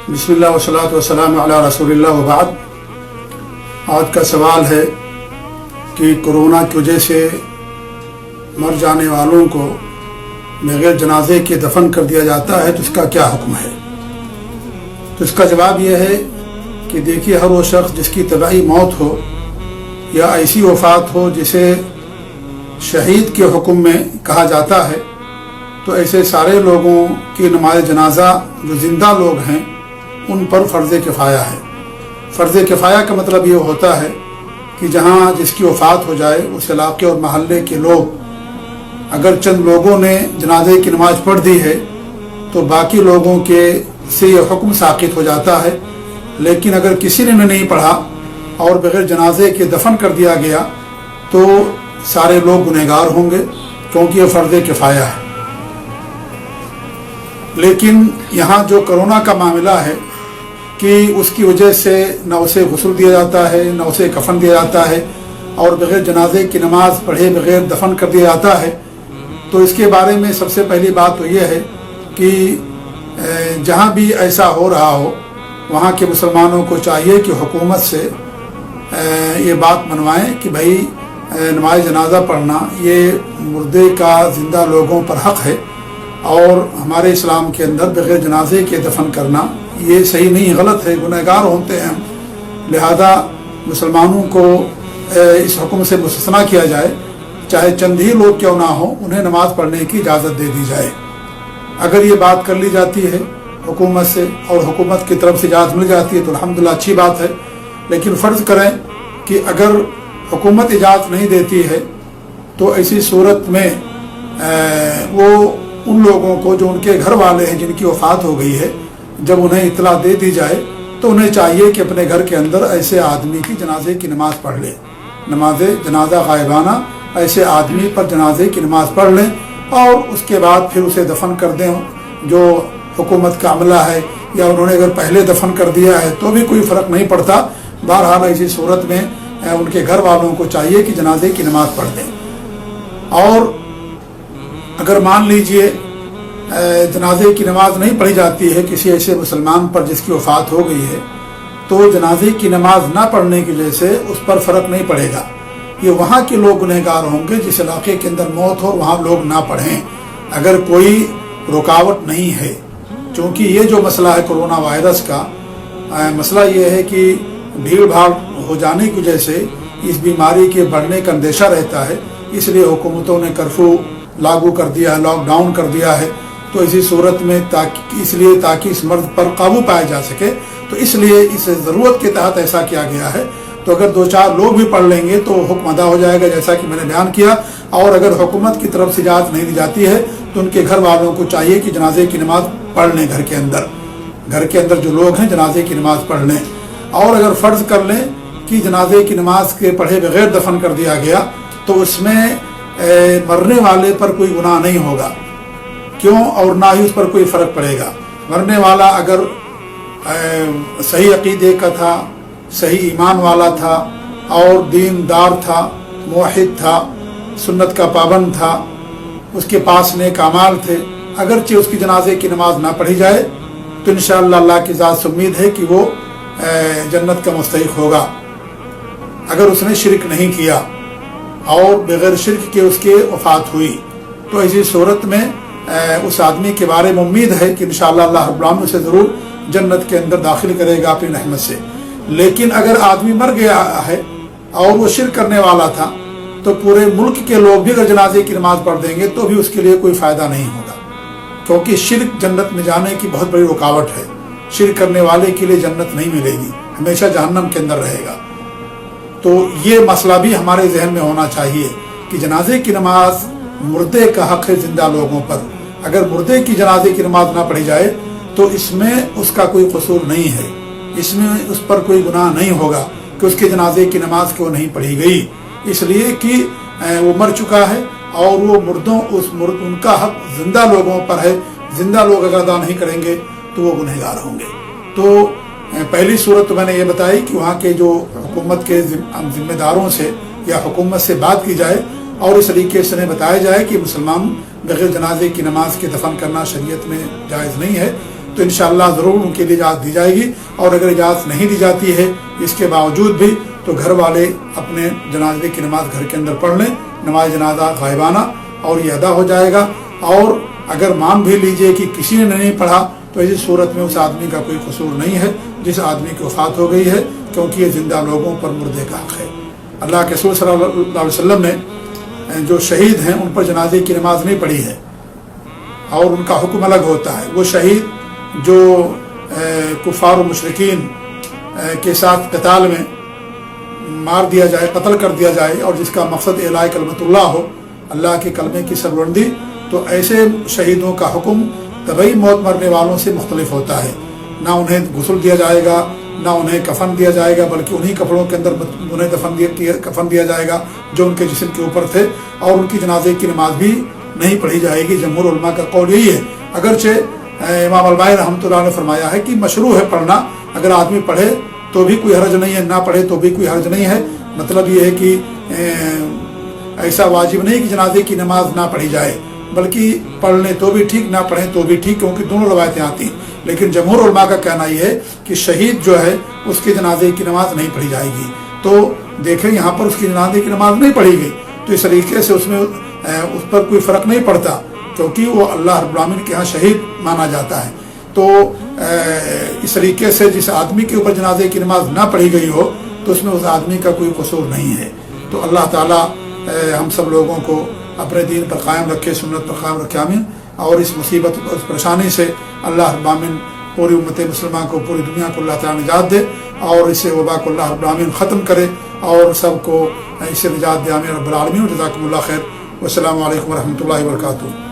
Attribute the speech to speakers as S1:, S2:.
S1: بسم اللہ والصلاۃ والسلام علی رسول اللہ وبعد۔ آج کا سوال ہے کہ کرونا کی وجہ سے مر جانے والوں کو بغیر جنازے کے دفن کر دیا جاتا ہے تو اس کا کیا حکم ہے؟ تو اس کا جواب یہ ہے کہ دیکھیے، ہر وہ شخص جس کی طبعی موت ہو یا ایسی وفات ہو جسے شہید کے حکم میں کہا جاتا ہے، تو ایسے سارے لوگوں کی نماز جنازہ جو زندہ لوگ ہیں ان پر فرض کفایہ ہے۔ فرض کفایہ کا مطلب یہ ہوتا ہے کہ جہاں جس کی وفات ہو جائے اس علاقے اور محلے کے لوگ، اگر چند لوگوں نے جنازے کی نماز پڑھ دی ہے تو باقی لوگوں کے سے یہ حکم ساقط ہو جاتا ہے، لیکن اگر کسی نے نہیں پڑھا اور بغیر جنازے کے دفن کر دیا گیا تو سارے لوگ گنہگار ہوں گے، کیونکہ یہ فرض کفایہ ہے۔ لیکن یہاں جو کرونا کا معاملہ ہے کہ اس کی وجہ سے نہ اسے غسل دیا جاتا ہے، نہ اسے کفن دیا جاتا ہے، اور بغیر جنازے کی نماز پڑھے بغیر دفن کر دیا جاتا ہے، تو اس کے بارے میں سب سے پہلی بات تو یہ ہے کہ جہاں بھی ایسا ہو رہا ہو وہاں کے مسلمانوں کو چاہیے کہ حکومت سے یہ بات منوائیں کہ بھائی نماز جنازہ پڑھنا یہ مردے کا زندہ لوگوں پر حق ہے، اور ہمارے اسلام کے اندر بغیر جنازے کے دفن کرنا یہ صحیح نہیں، غلط ہے، گنہگار ہوتے ہیں ہم، لہذا مسلمانوں کو اس حکم سے مستثنیٰ کیا جائے، چاہے چند ہی لوگ کیوں نہ ہوں، انہیں نماز پڑھنے کی اجازت دے دی جائے۔ اگر یہ بات کر لی جاتی ہے حکومت سے اور حکومت کی طرف سے اجازت مل جاتی ہے تو الحمدللہ اچھی بات ہے، لیکن فرض کریں کہ اگر حکومت اجازت نہیں دیتی ہے تو ایسی صورت میں وہ ان لوگوں کو جو ان کے گھر والے ہیں جن کی وفات ہو گئی ہے، جب انہیں اطلاع دے دی جائے تو انہیں چاہیے کہ اپنے گھر کے اندر ایسے آدمی کی جنازے کی نماز پڑھ لیں، نماز جنازہ غائبانہ ایسے آدمی پر جنازے کی نماز پڑھ لیں، اور اس کے بعد پھر اسے دفن کر دیں۔ جو حکومت کا عملہ ہے یا انہوں نے اگر پہلے دفن کر دیا ہے تو بھی کوئی فرق نہیں پڑتا، بہرحال ایسی صورت میں ان کے گھر والوں کو چاہیے کہ جنازے کی نماز پڑھ دیں۔ اور اگر مان لیجئے جنازے کی نماز نہیں پڑھی جاتی ہے کسی ایسے مسلمان پر جس کی وفات ہو گئی ہے، تو جنازے کی نماز نہ پڑھنے کی وجہ سے اس پر فرق نہیں پڑے گا، یہ وہاں کے لوگ گنہگار ہوں گے جس علاقے کے اندر موت ہو وہاں لوگ نہ پڑھیں، اگر کوئی رکاوٹ نہیں ہے۔ چونکہ یہ جو مسئلہ ہے کرونا وائرس کا مسئلہ یہ ہے کہ بھیڑ بھاڑ ہو جانے کی وجہ سے اس بیماری کے بڑھنے کا اندیشہ رہتا ہے، اس لیے حکومتوں نے کرفیو لاگو کر دیا ہے، لاک ڈاؤن کر دیا ہے۔ تو اسی صورت میں تاکہ اس مرض پر قابو پایا جا سکے، تو اس لیے اس ضرورت کے تحت ایسا کیا گیا ہے۔ تو اگر دو چار لوگ بھی پڑھ لیں گے تو حکم ادا ہو جائے گا، جیسا کہ میں نے بیان کیا۔ اور اگر حکومت کی طرف سے اجازت نہیں دی جاتی ہے تو ان کے گھر والوں کو چاہیے کہ جنازے کی نماز پڑھ لیں، گھر کے اندر جو لوگ ہیں جنازے کی نماز پڑھ لیں۔ اور اگر فرض کر لیں کہ جنازے کی نماز کے پڑھے بغیر دفن کر دیا گیا تو اس میں مرنے والے پر کوئی گناہ نہیں ہوگا، کیوں؟ اور نہ ہی اس پر کوئی فرق پڑے گا۔ مرنے والا اگر صحیح عقیدے کا تھا، صحیح ایمان والا تھا اور دیندار تھا، موحد تھا، سنت کا پابند تھا، اس کے پاس نیک اعمال تھے، اگرچہ اس کی جنازے کی نماز نہ پڑھی جائے تو انشاءاللہ اللہ کی ذات سے امید ہے کہ وہ جنت کا مستحق ہوگا، اگر اس نے شرک نہیں کیا اور بغیر شرک کے اس کی وفات ہوئی تو ایسی صورت میں اس آدمی کے بارے میں امید ہے کہ انشاءاللہ اللہ رب العالمین اسے ضرور جنت کے اندر داخل کرے گا اپنی رحمت سے۔ لیکن اگر آدمی مر گیا ہے اور وہ شرک کرنے والا تھا تو پورے ملک کے لوگ بھی اگر جنازے کی نماز پڑھ دیں گے تو بھی اس کے لیے کوئی فائدہ نہیں ہوگا، کیونکہ شرک جنت میں جانے کی بہت بڑی رکاوٹ ہے۔ شرک کرنے والے کے لیے جنت نہیں ملے گی، ہمیشہ جہنم کے اندر رہے گا۔ تو یہ مسئلہ بھی ہمارے ذہن میں ہونا چاہیے کہ جنازے کی نماز مردے کا حق ہے زندہ لوگوں پر، اگر مردے کی جنازے کی نماز نہ پڑھی جائے تو اس میں اس کا کوئی قصور نہیں ہے، اس میں اس پر کوئی گناہ نہیں ہوگا کہ اس کے جنازے کی نماز کیوں نہیں پڑھی گئی، اس لیے کہ وہ مر چکا ہے اور وہ ان کا حق زندہ لوگوں پر ہے، زندہ لوگ اگر ادا نہیں کریں گے تو وہ گنہگار ہوں گے۔ تو پہلی صورت تو میں نے یہ بتائی کہ وہاں کے جو حکومت کے ذمہ داروں سے یا حکومت سے بات کی جائے اور اس طریقے سے انہیں بتایا جائے کہ مسلمان بغیر جنازے کی نماز کے دفن کرنا شریعت میں جائز نہیں ہے، تو انشاءاللہ ضرور ان کے لیے اجازت دی جائے گی، اور اگر اجازت نہیں دی جاتی ہے اس کے باوجود بھی تو گھر والے اپنے جنازے کی نماز گھر کے اندر پڑھ لیں، نماز جنازہ غائبانہ، اور یہ ادا ہو جائے گا۔ اور اگر مان بھی لیجئے کہ کسی نے نہیں پڑھا تو ایسی صورت میں اس آدمی کا کوئی قصور نہیں ہے جس آدمی کی وفات ہو گئی ہے، کیونکہ یہ زندہ لوگوں پر مردے کا حق ہے۔ اللہ کے رسول صلی اللہ علیہ وسلم نے جو شہید ہیں ان پر جنازے کی نماز نہیں پڑھی ہے، اور ان کا حکم الگ ہوتا ہے۔ وہ شہید جو کفار و مشرکین کے ساتھ قتال میں مار دیا جائے، قتل کر دیا جائے، اور جس کا مقصد اعلاء کلمت اللہ ہو، اللہ کے کلمے کی سربلندی، تو ایسے شہیدوں کا حکم طبعی موت مرنے والوں سے مختلف ہوتا ہے۔ نہ انہیں غسل دیا جائے گا، نہ انہیں کفن دیا جائے گا، بلکہ انہی کپڑوں کے اندر انہیں کفن دیا جائے گا جو ان کے جسم کے اوپر تھے، اور ان کی جنازے کی نماز بھی نہیں پڑھی جائے گی۔ جمہور علماء کا قول یہی ہے، اگرچہ امام البانی رحمۃ اللہ نے فرمایا ہے کہ مشروع ہے پڑھنا، اگر آدمی پڑھے تو بھی کوئی حرج نہیں ہے، نہ پڑھے تو بھی کوئی حرج نہیں ہے۔ مطلب یہ ہے کہ ایسا واجب نہیں کہ جنازے کی نماز نہ پڑھی جائے، بلکہ پڑھ لیں تو بھی ٹھیک، نہ پڑھیں تو بھی ٹھیک، کیونکہ دونوں روایتیں آتی ہیں۔ لیکن جمہور علماء کا کہنا یہ ہے کہ شہید جو ہے اس کے جنازے کی نماز نہیں پڑھی جائے گی۔ تو دیکھیں یہاں پر اس کی جنازے کی نماز نہیں پڑھی گئی، تو اس طریقے سے اس پر کوئی فرق نہیں پڑتا، کیونکہ وہ اللہ رب العالمین کے ہاں شہید مانا جاتا ہے۔ تو اس طریقے سے جس آدمی کے اوپر جنازے کی نماز نہ پڑھی گئی ہو تو اس میں اس آدمی کا کوئی قصور نہیں ہے۔ تو اللہ تعالیٰ ہم سب لوگوں کو اپنے دین پر قائم رکھے، سنت پر قائم رکھے، آمین۔ اور اس مصیبت اس پریشانی سے اللہ رب العالمین پوری امت مسلمہ کو، پوری دنیا کو اللہ تعالیٰ نجات دے، اور اس وبا کو اللہ رب العالمین ختم کرے، اور سب کو اس سے نجات دے، آمین رب العالمین۔ جزاکم اللہ خیر، والسلام علیکم ورحمۃ اللہ وبرکاتہ۔